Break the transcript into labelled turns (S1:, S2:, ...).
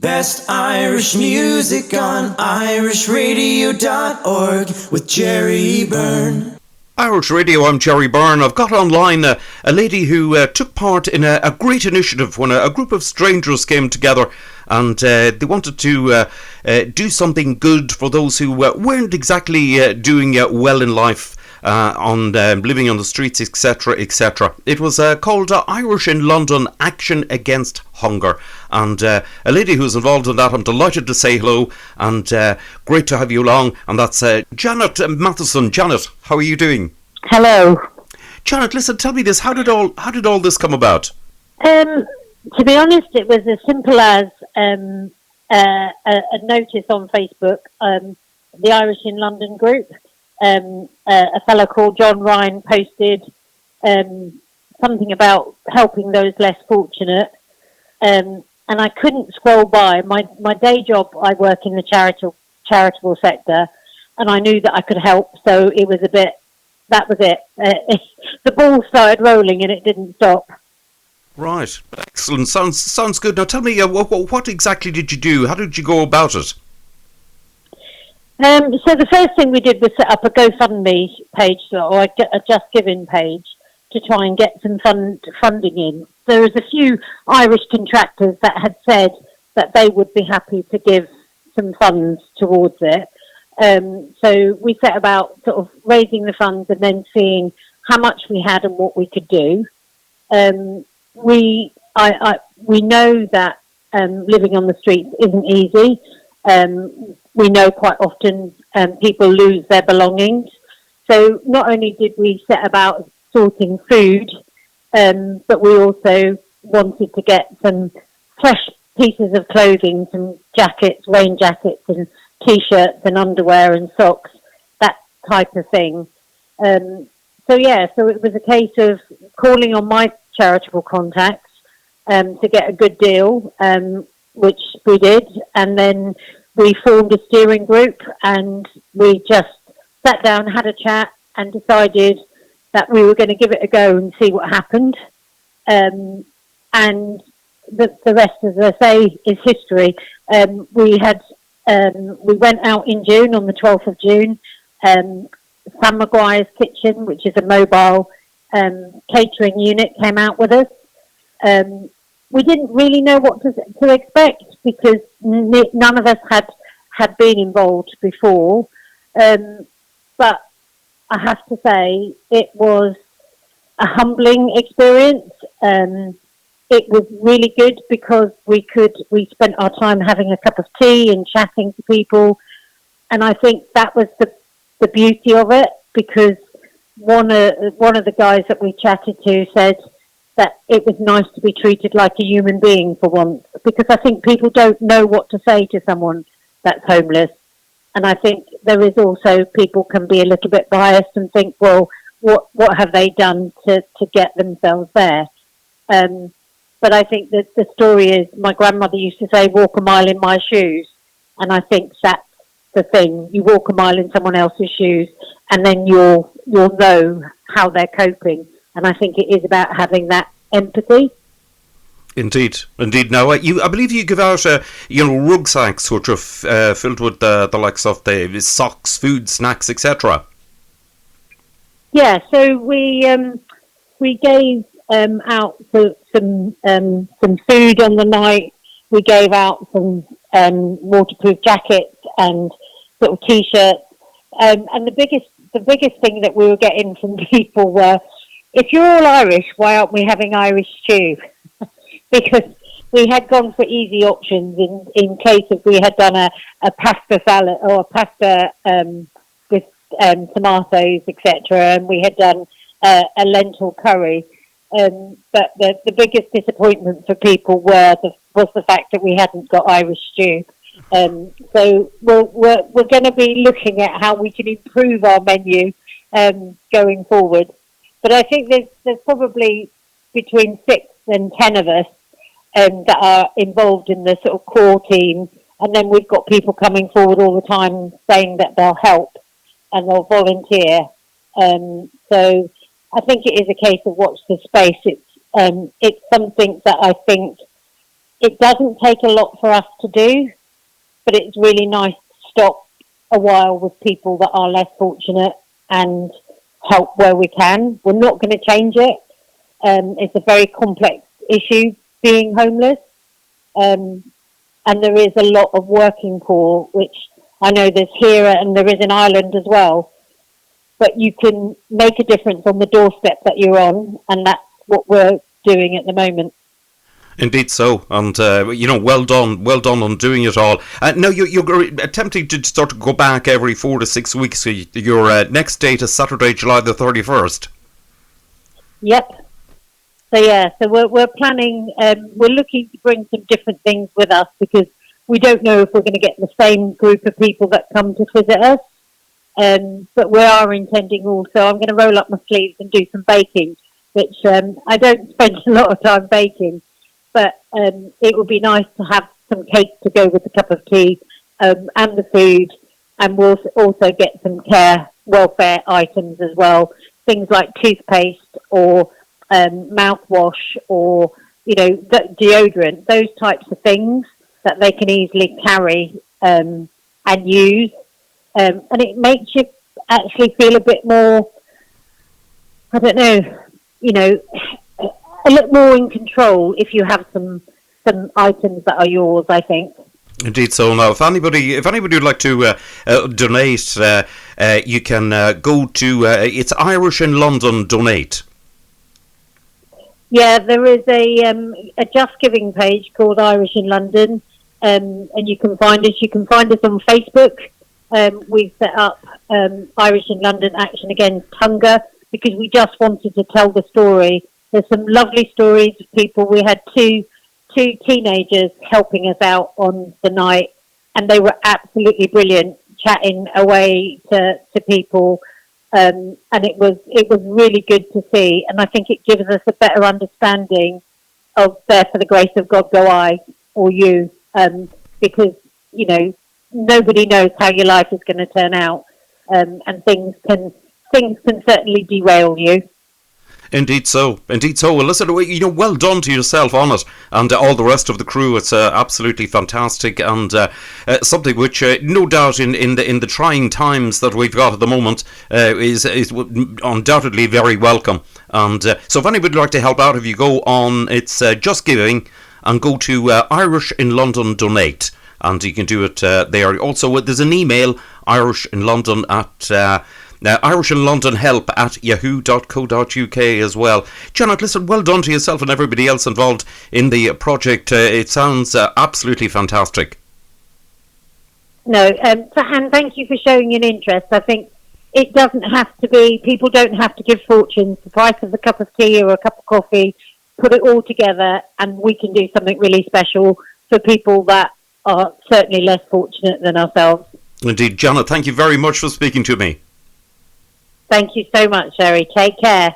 S1: Best Irish music on irishradio.org with Jerry Byrne.
S2: Irish Radio, I'm Jerry Byrne. I've got online a lady who took part in a great initiative when a group of strangers came together and they wanted to do something good for those who weren't exactly doing well in life. On living on the streets, etc., etc. It was called Irish in London Action Against Hunger, and a lady who's involved in that, I'm delighted to say hello, and great to have you along, and that's Janel Matthewson. Janet, how are you doing?
S3: Hello.
S2: Janet, listen, tell me this, how did all this come about?
S3: To be honest, it was as simple as a notice on Facebook, the Irish in London group. A fellow called John Ryan posted something about helping those less fortunate, and I couldn't scroll by. My day job, I work in the charitable sector, and I knew that I could help, so it was that was it. The ball started rolling and it didn't stop.
S2: Right, excellent. Sounds good. Now tell me, what exactly did you do? How did you go about it?
S3: So the first thing we did was set up a GoFundMe page, or a Just Giving page, to try and get some funding in. There was a few Irish contractors that had said that they would be happy to give some funds towards it. So we set about sort of raising the funds and then seeing how much we had and what we could do. We know that living on the streets isn't easy. We know quite often people lose their belongings. So not only did we set about sorting food, but we also wanted to get some fresh pieces of clothing, some jackets, rain jackets and T-shirts and underwear and socks, that type of thing. So it was a case of calling on my charitable contacts to get a good deal, which we did, and then we formed a steering group and we just sat down, had a chat and decided that we were going to give it a go and see what happened. And the rest, as I say, is history. We went out in June, on the 12th of June. Sam Maguire's Kitchen, which is a mobile catering unit, came out with us. We didn't really know what to expect because none of us had been involved before. But I have to say it was a humbling experience. It was really good because we spent our time having a cup of tea and chatting to people. And I think that was the beauty of it, because one of the guys that we chatted to said that it was nice to be treated like a human being for once, because I think people don't know what to say to someone that's homeless. And I think there is also, people can be a little bit biased and think, well, what have they done to get themselves there? But I think that the story is, my grandmother used to say, walk a mile in my shoes. And I think that's the thing. You walk a mile in someone else's shoes and then you'll know how they're coping. And I think it is about having that empathy.
S2: Indeed. Now, I believe you give out, rucksacks sort of filled with the likes of the socks, food, snacks, etc.
S3: Yeah. So we gave out some food on the night. We gave out some waterproof jackets and sort of T-shirts. And the biggest thing that we were getting from people were, if you're all Irish, why aren't we having Irish stew? Because we had gone for easy options in case if we had done a pasta salad or a pasta with tomatoes, etc., and we had done a lentil curry. But the biggest disappointment for people was the fact that we hadn't got Irish stew. So we're going to be looking at how we can improve our menu going forward. But I think there's probably between 6 and 10 of us that are involved in the sort of core team, and then we've got people coming forward all the time saying that they'll help and they'll volunteer. So I think it is a case of watch the space. It's something that I think it doesn't take a lot for us to do, but it's really nice to stop a while with people that are less fortunate and help where we can. We're not going to change it. It's a very complex issue, being homeless. And there is a lot of working poor, which I know there's here and there is in Ireland as well. But you can make a difference on the doorstep that you're on, and that's what we're doing at the moment.
S2: Indeed so, and well done on doing it all. Now you're attempting to sort of go back every 4 to 6 weeks. So your next date is Saturday, July the 31st.
S3: Yep. So we're planning. We're looking to bring some different things with us because we don't know if we're going to get the same group of people that come to visit us. But we are intending also. I'm going to roll up my sleeves and do some baking, which I don't spend a lot of time baking. But it would be nice to have some cake to go with the cup of tea and the food. And we'll also get some welfare items as well. Things like toothpaste or mouthwash or, deodorant, those types of things that they can easily carry and use. And it makes you actually feel a bit more, I don't know, a little more in control if you have some items that are yours, I think.
S2: Indeed. So now, if anybody would like to donate, you can go to it's Irish in London Donate.
S3: Yeah, there is a Just Giving page called Irish in London, and you can find us. You can find us on Facebook. We've set up Irish in London Action Against Hunger because we just wanted to tell the story. There's some lovely stories of people. We had two teenagers helping us out on the night, and they were absolutely brilliant, chatting away to people, and it was really good to see. And I think it gives us a better understanding of there for the grace of God go I or you, because nobody knows how your life is going to turn out, and things can certainly derail you.
S2: Indeed so. Well, listen, well done to yourself on it, and all the rest of the crew. It's absolutely fantastic, and something which, no doubt, in the trying times that we've got at the moment, is undoubtedly very welcome. And so, if anybody would like to help out, if you go on, it's Just Giving, and go to Irish in London Donate, and you can do it there. Also, there's an email, irishinlondon at irishinlondonhelp@yahoo.co.uk as well. Janet, listen, well done to yourself and everybody else involved in the project. It sounds absolutely fantastic.
S3: No, and thank you for showing an interest. I think it doesn't have to be, people don't have to give fortunes. The price of a cup of tea or a cup of coffee, put it all together and we can do something really special for people that are certainly less fortunate than ourselves.
S2: Indeed. Janet, thank you very much for speaking to me.
S3: Thank you so much, Sherry. Take care.